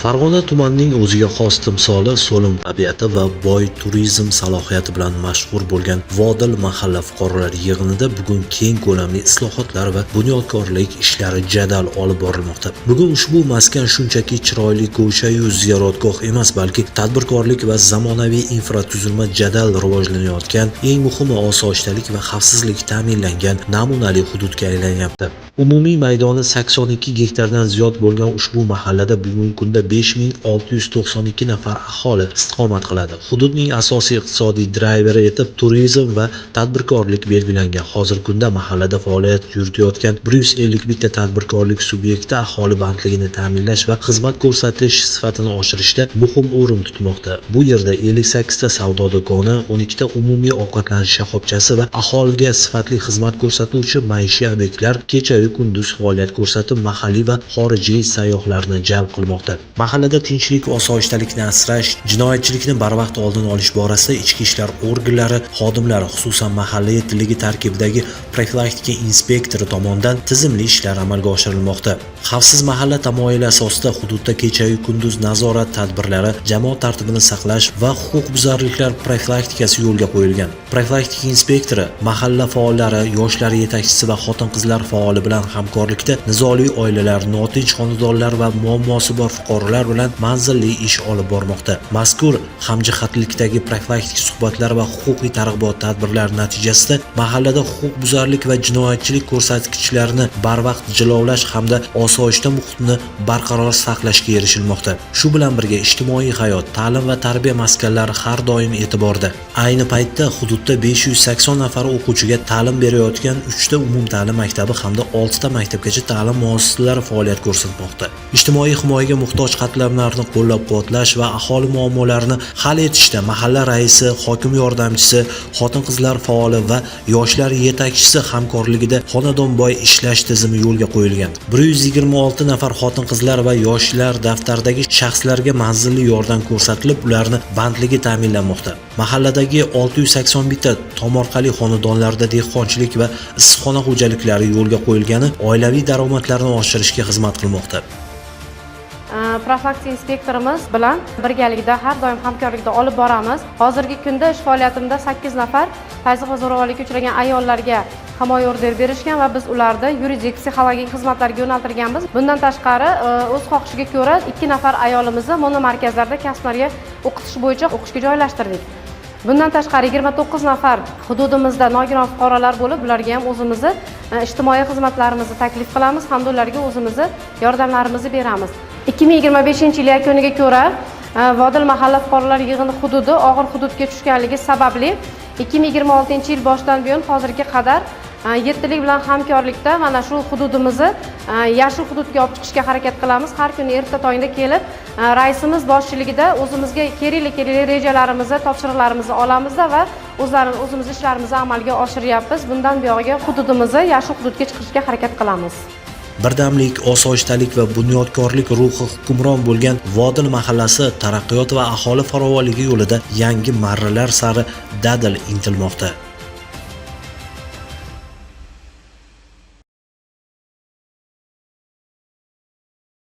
Farg'ona tumanining o'ziga xos timsoli, so'lim tabiati va boy turizm salohiyati bilan mashhur bo'lgan Vodil mahalla fuqarolar yig'inida bugun keng ko'lamli islohotlar va bunyodkorlik ishlari jadal olib borilmoqda. Bugun ushbu maskan shunchaki chiroyli go'sha-yu ziyoratgoh emas, balki tadbirkorlik va zamonaviy infratuzilma jadal rivojlanayotgan, eng muhimi osoyishtalik va xavfsizlik ta'minlangan namunali hududga aylanyapti. Umumiy maydoni 82 gektardan ziyod bo'lgan ushbu mahallada bugungi kunda 5692 nafar aholi istiqomat qiladi. Hududning asosiy iqtisodiy drayveri etib turizm va tadbirkorlik belgilangan. Hozirgi kunda mahallada faoliyat yuritayotgan 151 ta tadbirkorlik subyekti aholi bandligini ta'minlash va xizmat ko'rsatish sifatini oshirishda muhim o'rin tutmoqda. Bu yerda 58 ta savdo do'koni, 12 ta umumiy ovqatlanish shoxobchasi va aholiga sifatli xizmat ko'rsatuvchi maishiy obyektlar kecha kunduz faoliyat ko'rsatib, mahalliy va xorijiy sayyohlarni jalb qilmoqda. Mahallada tinchlik va osoyishtalikni asrash, jinoyatchilikni barvaqt oldini olish borasida ichki ishlar organlari xodimlari, xususan mahalla yetiligi tarkibidagi profilaktika inspektori tomonidan tizimli ishlar amalga oshirilmoqda. Xavfsiz mahalla tamoyili asosida hududda kecha-yu kunduz nazorat tadbirlari, jamoat tartibini saqlash va huquqbuzarliklar profilaktikasi yo'lga qo'yilgan. Profilaktika inspektori mahalla faollari, yoshlar yetakchisi va xotin-qizlar faoli bilan hamkorlikda nizoli oilalar, notinch xonadonlar va muammosi bor fuqarolar bilan manzilli ish olib bormoqda. Mazkur hamjihatlikdagi profilaktik suhbatlar va huquqiy targ'ibot tadbirlari natijasida mahallada huquqbuzarlik va jinoyatchilik ko'rsatkichlarini barvaqt jilovlash hamda osoyishta muhitni barqaror saqlashga erishilmoqda. Shu bilan birga ijtimoiy hayot, ta'lim va tarbiya maskanlari har doim e'tiborda. Ayni paytda hududda 580 nafar o'quvchiga ta'lim berayotgan 3 ta umumta'lim maktabi hamda 6 ta maktabgacha ta'lim muassasalari faoliyat ko'rsatmoqda. Ijtimoiy himoyaga muhtoj qatlamlarni qo'llab-quvvatlash va aholi muammolarini hal etishda mahalla raisi, hokim yordamchisi, xotin-qizlar faoli va yoshlar yetakchisi hamkorligida xonadonboy ishlash tizimi yo'lga qo'yilgan. 126 nafar xotin-qizlar va yoshlar daftardagi shaxslarga manzilli yordam ko'rsatilib, ularni bandligi ta'minlanmoqda. Mahalladagi 681 ta tomorqali xonadonlarda dehqonchilik va issiqxona xo'jaliklari yo'lga qo'yilgani oilaviy daromadlarni oshirishga xizmat qilmoqda. Profilaktika inspektorimiz bilan birgalikda har doim hamkorlikda olib boramiz. Hozirgi kunda ish faoliyatimda 8 nafar tazyiq zo'ravonlikka uchragan ayollarga himoya orderi berishgan va biz ularni yuridik, psixologik xizmatlarga yo'naltirganmiz. Bundan tashqari, o'z xohishiga ko'ra 2 nafar ayolimizni monomarkazlarda kasblarga o'qitish bo'yicha o'qishga joylashtirdik. Bundan tashqari 29 nafar hududimizda nogiron fuqarolar bo'lib, ularga ham o'zimizni ijtimoiy xizmatlarimizni taklif qilamiz hamda ularga o'zimizni yordamlarimizni beramiz. 2025-yil yakuniga ko'ra Vodil mahalla fuqarolar yig'ini hududi og'ir hududga tushganligi sababli 2026-yil boshidan buyon hozirga qadar yettilik bilan hamkorlikda mana shu hududimizni yashil hududga olib chiqishga harakat qilamiz. Har kuni erta tongda kelib, raisimiz boshchiligida o'zimizga kerakli rejalarimizni, topshiriqlarimizni olamizda va o'zimiz ishlarimizni amalga oshiryapmiz. Bundan buyog'iga hududimizni yashil hududga chiqishga harakat qilamiz. Birdamlik, osoyishtalik va bunyodkorlik ruhi hukmron bo'lgan Vodil mahallasi taraqqiyot va aholi farovonligi yo'lida yangi marralar sari dadil intilmoqda.